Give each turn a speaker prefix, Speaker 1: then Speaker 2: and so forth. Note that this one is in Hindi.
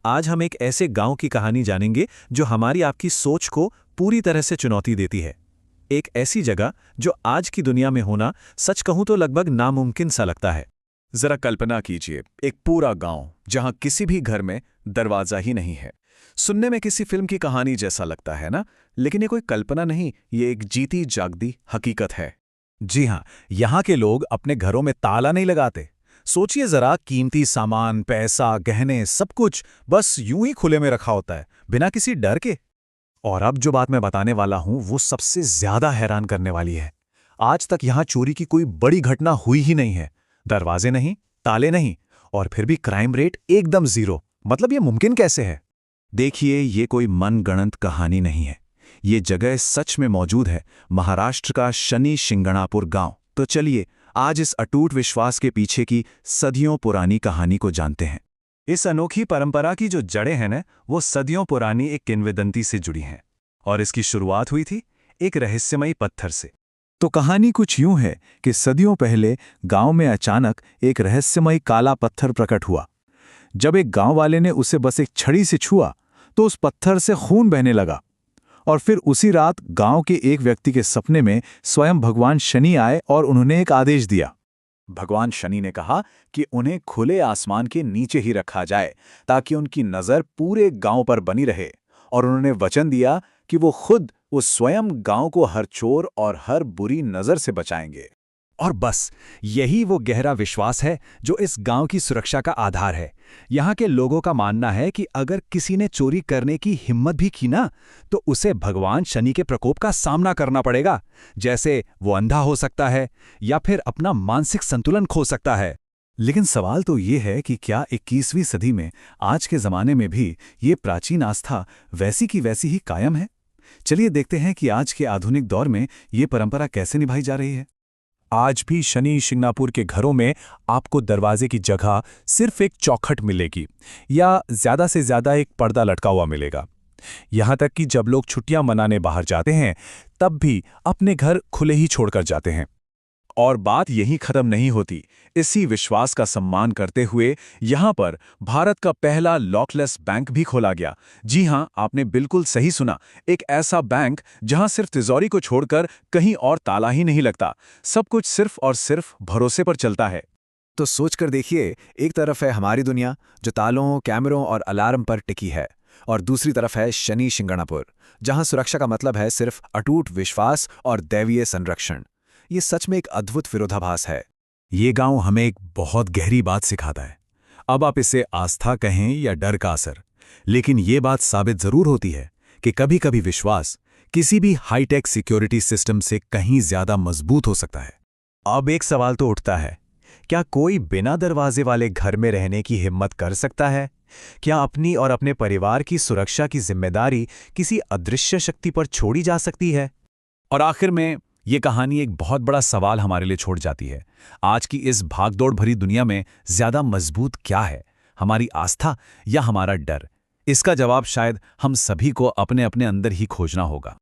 Speaker 1: आज हम एक ऐसे गांव की कहानी जानेंगे जो हमारी आपकी सोच को पूरी तरह से चुनौती देती है। एक ऐसी जगह जो आज की दुनिया में होना सच कहूं तो लगभग नामुमकिन सा लगता है।
Speaker 2: जरा कल्पना कीजिए, एक पूरा गांव जहां किसी भी घर में दरवाजा ही नहीं है। सुनने में किसी फिल्म की कहानी जैसा लगता है ना, लेकिन ये कोई कल्पना नहीं, ये एक जीती जागती हकीकत है।
Speaker 1: जी हां, यहाँ के लोग अपने घरों में ताला नहीं लगाते। सोचिए जरा, कीमती सामान, पैसा, गहने, सब कुछ बस यूं ही खुले में रखा होता है, बिना किसी डर के। और अब जो बात मैं बताने वाला हूं वो सबसे ज्यादा हैरान करने वाली है। आज तक यहां चोरी की कोई बड़ी घटना हुई ही नहीं है। दरवाजे नहीं, ताले नहीं, और फिर भी क्राइम रेट एकदम जीरो। मतलब ये मुमकिन कैसे है? देखिए, ये कोई मनगढ़ंत कहानी नहीं है। ये जगह सच में मौजूद है, महाराष्ट्र का शनि शिंगणापुर गांव। तो चलिए आज इस अटूट विश्वास के पीछे की सदियों पुरानी कहानी को जानते हैं। इस अनोखी परंपरा की जो जड़ें हैं ना, वो सदियों पुरानी एक किंवदंती से जुड़ी हैं। और इसकी शुरुआत हुई थी एक रहस्यमयी पत्थर से। तो कहानी कुछ यूं है कि सदियों पहले गांव में अचानक एक रहस्यमयी काला पत्थर प्रकट हुआ। जब एक गांव वाले ने उसे बस एक छड़ी से छुआ तो उस पत्थर से खून बहने लगा। और फिर उसी रात गांव के एक व्यक्ति के सपने में स्वयं भगवान शनि आए और उन्होंने एक आदेश दिया। भगवान शनि ने कहा कि उन्हें खुले आसमान के नीचे ही रखा जाए ताकि उनकी नज़र पूरे गांव पर बनी रहे। और उन्होंने वचन दिया कि वो स्वयं गांव को हर चोर और हर बुरी नज़र से बचाएंगे। और बस यही वो गहरा विश्वास है जो इस गांव की सुरक्षा का आधार है। यहाँ के लोगों का मानना है कि अगर किसी ने चोरी करने की हिम्मत भी की ना, तो उसे भगवान शनि के प्रकोप का सामना करना पड़ेगा। जैसे वो अंधा हो सकता है या फिर अपना मानसिक संतुलन खो सकता है। लेकिन सवाल तो ये है कि क्या 21वीं सदी में, आज के ज़माने में भी ये प्राचीन आस्था वैसी की वैसी ही कायम है? चलिए देखते हैं कि आज के आधुनिक दौर में ये परंपरा कैसे निभाई जा रही है। आज भी शनि शिंगणापुर के घरों में आपको दरवाजे की जगह सिर्फ एक चौखट मिलेगी, या ज़्यादा से ज़्यादा एक पर्दा लटका हुआ मिलेगा। यहाँ तक कि जब लोग छुट्टियां मनाने बाहर जाते हैं, तब भी अपने घर खुले ही छोड़कर जाते हैं। और बात यहीं खत्म नहीं होती। इसी विश्वास का सम्मान करते हुए यहाँ पर भारत का पहला लॉकलेस बैंक भी खोला गया। जी हाँ, आपने बिल्कुल सही सुना, एक ऐसा बैंक जहाँ सिर्फ तिजोरी को छोड़कर कहीं और ताला ही नहीं लगता। सब कुछ सिर्फ और सिर्फ भरोसे पर चलता है।
Speaker 3: तो सोच कर देखिए, एक तरफ है हमारी दुनिया जो तालों, कैमरों और अलार्म पर टिकी है, और दूसरी तरफ है शनि शिंगणापुर, जहां सुरक्षा का मतलब है सिर्फ अटूट विश्वास और दैवीय संरक्षण। ये सच में एक अद्भुत विरोधाभास है।
Speaker 1: ये गांव हमें एक बहुत गहरी बात सिखाता है। अब आप इसे आस्था कहें या डर का असर, लेकिन ये बात साबित जरूर होती है कि कभी-कभी विश्वास किसी भी हाईटेक सिक्योरिटी सिस्टम से कहीं ज्यादा मजबूत हो सकता है। अब एक सवाल तो उठता है, क्या कोई बिना दरवाजे वाले घर में रहने की हिम्मत कर सकता है? क्या अपनी और अपने परिवार की सुरक्षा की जिम्मेदारी किसी अदृश्य शक्ति पर छोड़ी जा सकती है? और आखिर में ये कहानी एक बहुत बड़ा सवाल हमारे लिए छोड़ जाती है। आज की इस भागदौड़ भरी दुनिया में ज्यादा मजबूत क्या है, हमारी आस्था या हमारा डर? इसका जवाब शायद हम सभी को अपने अपने अंदर ही खोजना होगा।